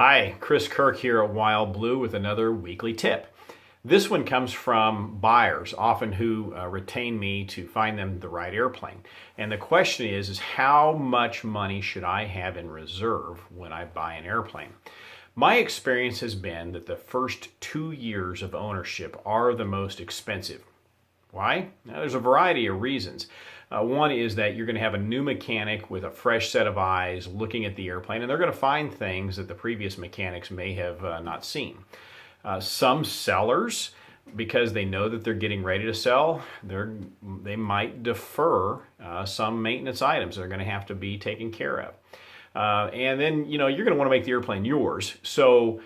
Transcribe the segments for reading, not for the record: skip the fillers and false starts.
Hi, Chris Kirk here at WildBlue with another weekly tip. This one comes from buyers, often who retain me to find them the right airplane. And the question is how much money should I have in reserve when I buy an airplane? My experience has been that the first 2 years of ownership are the most expensive. Why? Now, there's a variety of reasons. One is that you're going to have a new mechanic with a fresh set of eyes looking at the airplane, and they're going to find things that the previous mechanics may have not seen. Some sellers, because they know that they're getting ready to sell, they might defer some maintenance items that are going to have to be taken care of. And then, you're going to want to make the airplane yours. So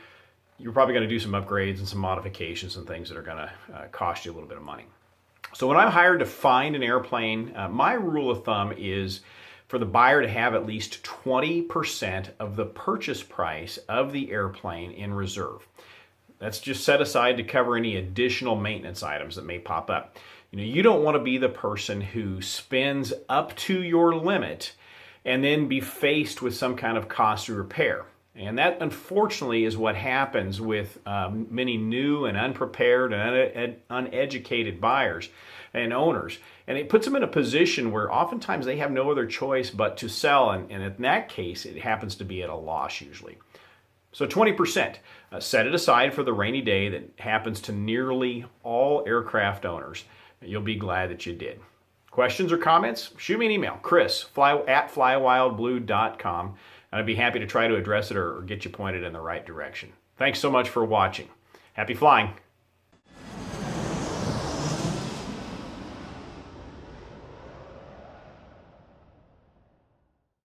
you're probably going to do some upgrades and some modifications and things that are going to cost you a little bit of money. So when I'm hired to find an airplane, my rule of thumb is for the buyer to have at least 20% of the purchase price of the airplane in reserve. That's just set aside to cover any additional maintenance items that may pop up. You don't want to be the person who spends up to your limit and then be faced with some kind of costly repair. And that, unfortunately, is what happens with many new and unprepared and uneducated buyers and owners. And it puts them in a position where oftentimes they have no other choice but to sell. And in that case, it happens to be at a loss usually. So 20%, set it aside for the rainy day that happens to nearly all aircraft owners. You'll be glad that you did. Questions or comments? Shoot me an email, chris@flywildblue.com. And I'd be happy to try to address it or get you pointed in the right direction. Thanks so much for watching. Happy flying.